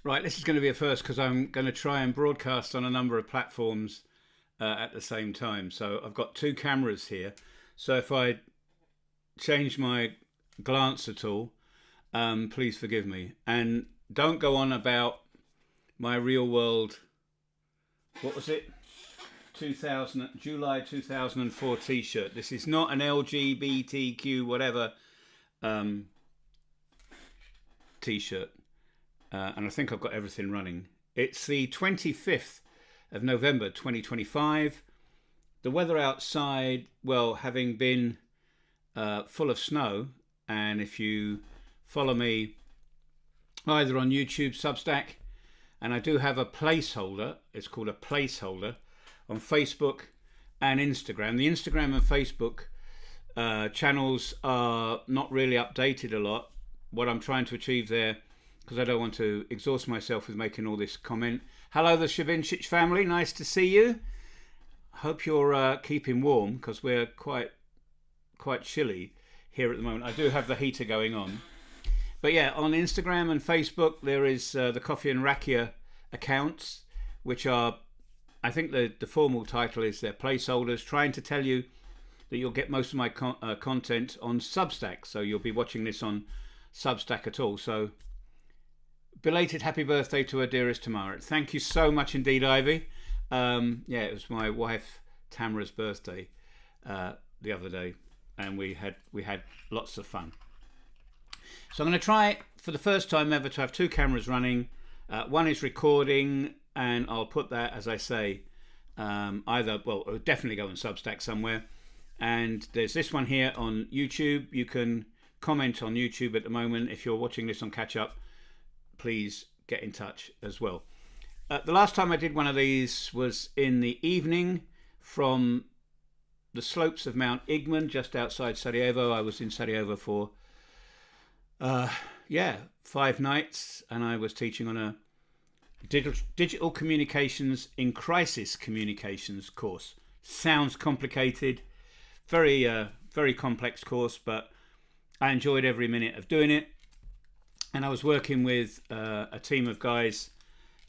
Right, this is going to be a first because I'm going to try and broadcast on a number of platforms at the same time. So I've got two cameras here. So if I change my glance at all, please forgive me. And don't go on about my real world, what was it? July 2004 t-shirt. This is not an LGBTQ whatever t-shirt. And I think I've got everything running. It's the 25th of November 2025. The weather outside, well, having been full of snow, and if you follow me either on YouTube, Substack, and I do have a placeholder, it's called a placeholder, on Facebook and Instagram. The Instagram and Facebook channels are not really updated a lot. What I'm trying to achieve there, because I don't want to exhaust myself with making all this comment. Hello, the Shavincic family. Nice to see you. Hope you're keeping warm, because we're quite chilly here at the moment. I do have the heater going on. But yeah, on Instagram and Facebook, there is the Coffee and Rakia accounts, which are, I think the formal title is their placeholders, trying to tell you that you'll get most of my content on Substack. So you'll be watching this on Substack at all. So belated happy birthday to her dearest Tamara. Thank you so much indeed, Ivy. Yeah, it was my wife Tamara's birthday the other day, and we had lots of fun. So I'm going to try for the first time ever to have two cameras running. One is recording, and I'll put that, as I say, it'll definitely go on Substack somewhere. And there's this one here on YouTube. You can comment on YouTube at the moment. If you're watching this on catch up, please get in touch as well. The last time I did one of these was in the evening from the slopes of Mount Igman, just outside Sarajevo. I was in Sarajevo for 5 nights, and I was teaching on a digital communications in crisis communications course. Sounds complicated, very complex course, but I enjoyed every minute of doing it. And I was working with a team of guys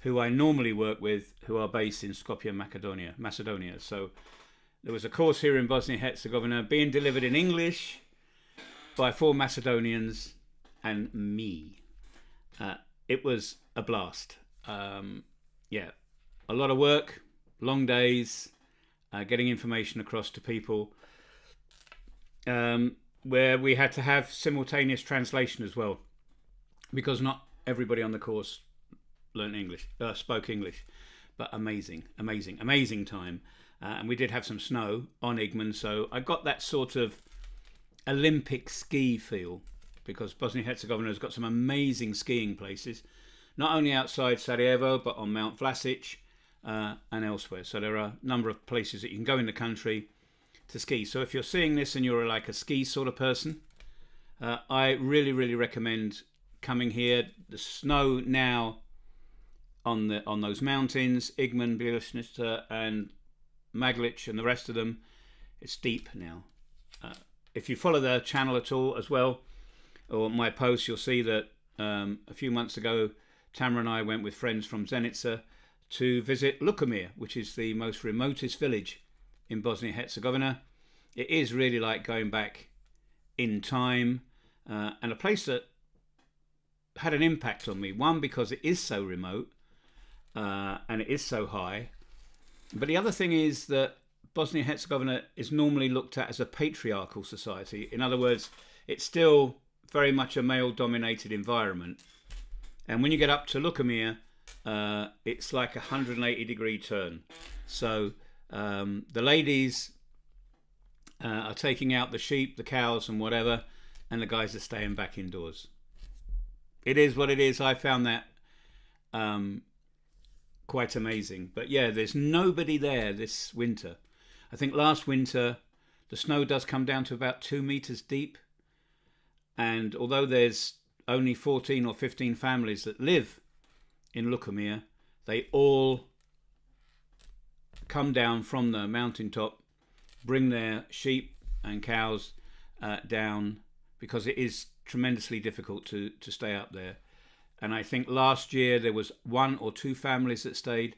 who I normally work with, who are based in Skopje, Macedonia. So there was a course here in Bosnia and Herzegovina being delivered in English by 4 Macedonians and me. It was a blast. A lot of work, long days, getting information across to people, where we had to have simultaneous translation as well, because not everybody on the course spoke English. But amazing time. And we did have some snow on Igman, so I got that sort of Olympic ski feel, because Bosnia and Herzegovina has got some amazing skiing places, not only outside Sarajevo, but on Mount Vlasic and elsewhere. So there are a number of places that you can go in the country to ski. So if you're seeing this and you're like a ski sort of person, I really recommend coming here. The snow now on those mountains, Igman, Bielishnica and Maglic and the rest of them, it's steep now. If you follow the channel at all as well, or my posts, you'll see that a few months ago, Tamara and I went with friends from Zenica to visit Lukomir, which is the most remotest village in Bosnia and Herzegovina. It is really like going back in time, and a place that had an impact on me. One, because it is so remote and it is so high. But the other thing is that Bosnia and Herzegovina is normally looked at as a patriarchal society. In other words, it's still very much a male-dominated environment. And when you get up to Lukomir, it's like a 180-degree turn. So the ladies are taking out the sheep, the cows and whatever, and the guys are staying back indoors. It is what it is. I found that quite amazing. But yeah, there's nobody there this winter. I think last winter the snow does come down to about 2 meters deep. And although there's only 14 or 15 families that live in Lukomir, they all come down from the mountaintop, bring their sheep and cows down, because it is tremendously difficult to stay up there. And I think last year there was 1 or 2 families that stayed.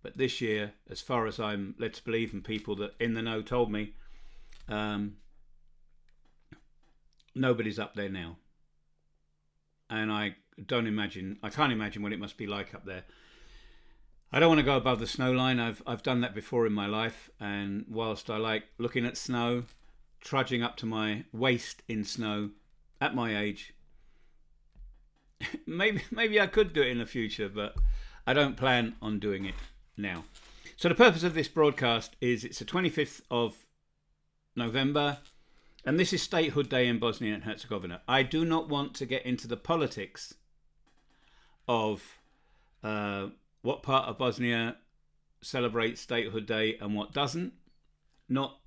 But this year, as far as I'm led to believe, and people that in the know told me, nobody's up there now. And I can't imagine what it must be like up there. I don't want to go above the snow line. I've done that before in my life, and whilst I like looking at snow, trudging up to my waist in snow at my age, maybe I could do it in the future, but I don't plan on doing it now. So the purpose of this broadcast is it's the 25th of November, and this is Statehood Day in Bosnia and Herzegovina. I do not want to get into the politics of what part of Bosnia celebrates Statehood Day and what doesn't. Not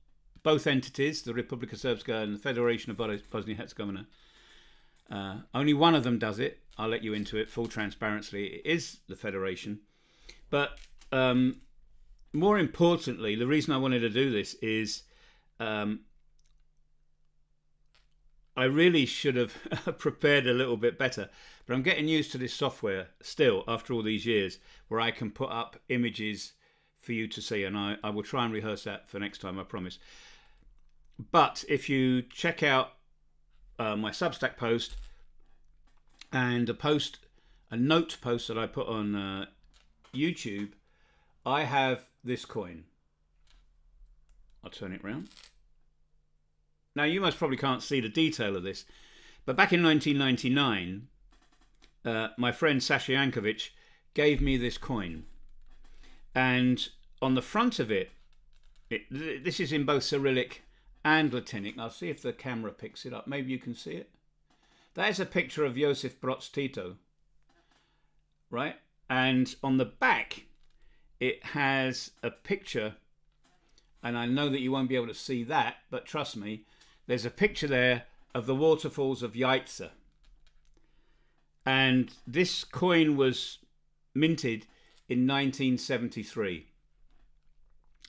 both entities, the Republika Srpska and the Federation of Bosnia and Herzegovina. Only one of them does it. I'll let you into it, full transparency. It is the Federation. But more importantly, the reason I wanted to do this is I really should have prepared a little bit better. But I'm getting used to this software still after all these years, where I can put up images for you to see, and I will try and rehearse that for next time, I promise. But if you check out my Substack post and a note post that I put on YouTube, I have this coin. I'll turn it round. Now, you most probably can't see the detail of this, but back in 1999, my friend Saša gave me this coin. And on the front of it, this is in both Cyrillic and Latinic. I'll see if the camera picks it up. Maybe you can see it. That is a picture of Josip Broz Tito, right? And on the back, it has a picture, and I know that you won't be able to see that, but trust me, there's a picture there of the waterfalls of Yaitsa. And this coin was minted in 1973.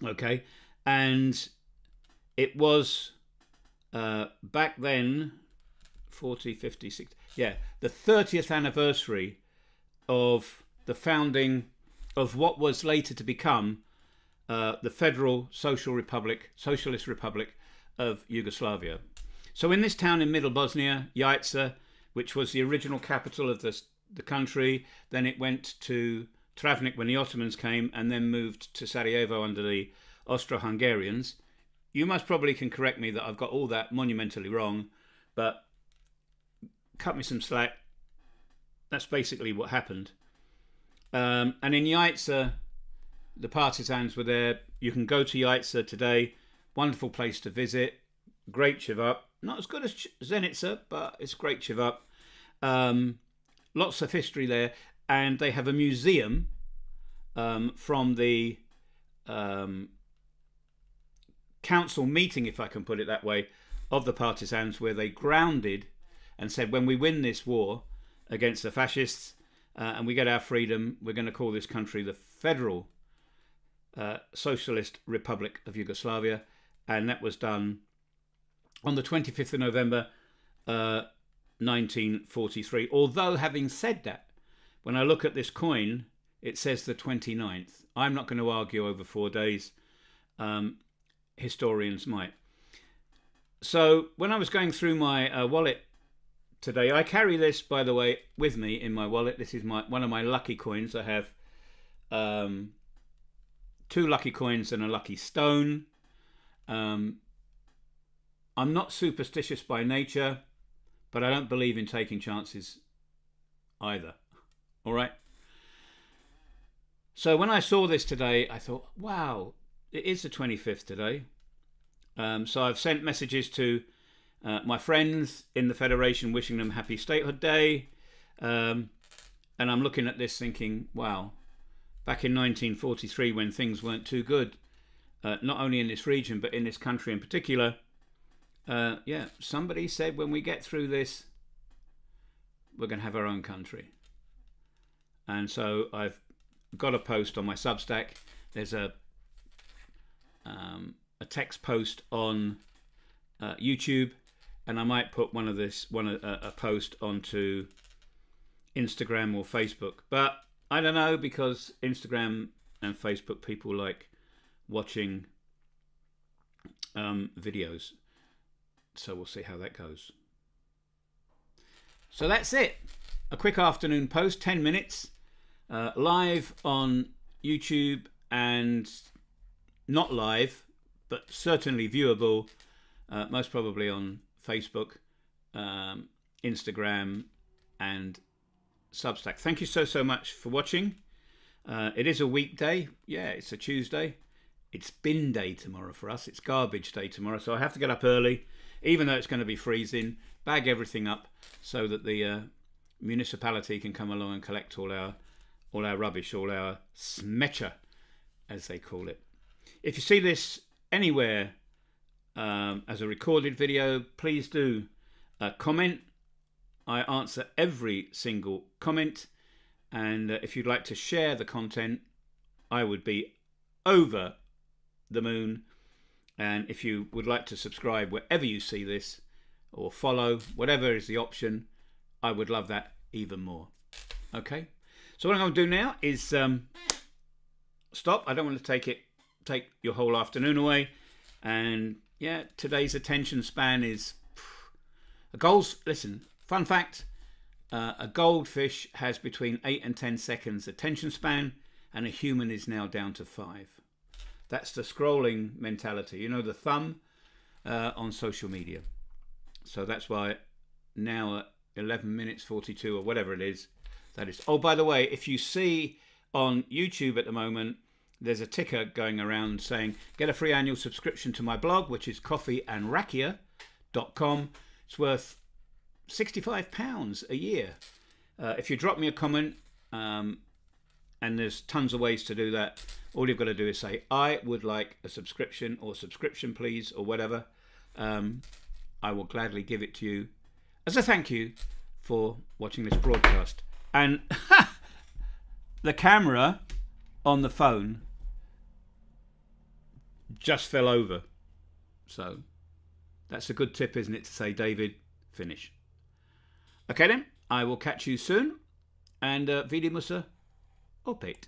Okay, and it was back then 40, 50, 60, the 30th anniversary of the founding of what was later to become the Federal Socialist Republic of Yugoslavia. So in this town in Middle Bosnia, Yaitsa, which was the original capital of the country, then it went to Travnik when the Ottomans came, and then moved to Sarajevo under the Austro-Hungarians. You most probably can correct me that I've got all that monumentally wrong, but cut me some slack. That's basically what happened. And in Yaitsa, the partisans were there. You can go to Yaitsa today. Wonderful place to visit. Great chivap. Not as good as Zenica, but it's great chivap. Lots of history there. And they have a museum from the council meeting, if I can put it that way, of the partisans, where they grounded and said, when we win this war against the fascists and we get our freedom, we're going to call this country the Federal Socialist Republic of Yugoslavia. And that was done on the 25th of November 1943. Although, having said that, when I look at this coin, it says the 29th. I'm not going to argue over 4 days. Historians might. So when I was going through my wallet today, I carry this, by the way, with me in my wallet. This is one of my lucky coins. I have 2 lucky coins and a lucky stone. I'm not superstitious by nature, but I don't believe in taking chances either. All right. So when I saw this today, I thought, wow, it is the 25th today. So I've sent messages to my friends in the Federation, wishing them happy Statehood Day. And I'm looking at this thinking, wow, back in 1943, when things weren't too good, not only in this region, but in this country in particular, somebody said, when we get through this, we're going to have our own country. And so I've got a post on my Substack. There's a text post on YouTube, and I might put a post onto Instagram or Facebook. But I don't know, because Instagram and Facebook people like watching videos. So we'll see how that goes. So that's it. A quick afternoon post, 10 minutes, live on YouTube, and not live, but certainly viewable, most probably on Facebook, Instagram, and Substack. Thank you so much for watching. It is a weekday. Yeah, it's a Tuesday. It's bin day tomorrow for us. It's garbage day tomorrow, so I have to get up early, even though it's going to be freezing, bag everything up so that the municipality can come along and collect all our rubbish, all our smecha, as they call it. If you see this anywhere as a recorded video, please do comment. I answer every single comment, and if you'd like to share the content, I would be over the moon. And if you would like to subscribe wherever you see this, or follow, whatever is the option, I would love that even more. Okay, so what I'm going to do now is stop. I don't want to take your whole afternoon away. And yeah, today's attention span is listen, fun fact, a goldfish has between 8 and 10 seconds attention span, and a human is now down to 5. That's the scrolling mentality, you know, the thumb on social media. So that's why now at 11 minutes 42 or whatever it is, that is. Oh, by the way, if you see on YouTube at the moment, there's a ticker going around saying get a free annual subscription to my blog, which is coffeeandrakia.com. It's worth £65 a year. If you drop me a comment, and there's tons of ways to do that, all you've got to do is say, I would like a subscription, or subscription please, or whatever. I will gladly give it to you as a thank you for watching this broadcast. And the camera on the phone just fell over. So that's a good tip, isn't it, to say, David, finish. Okay then, I will catch you soon. And Vidi Musa, opet.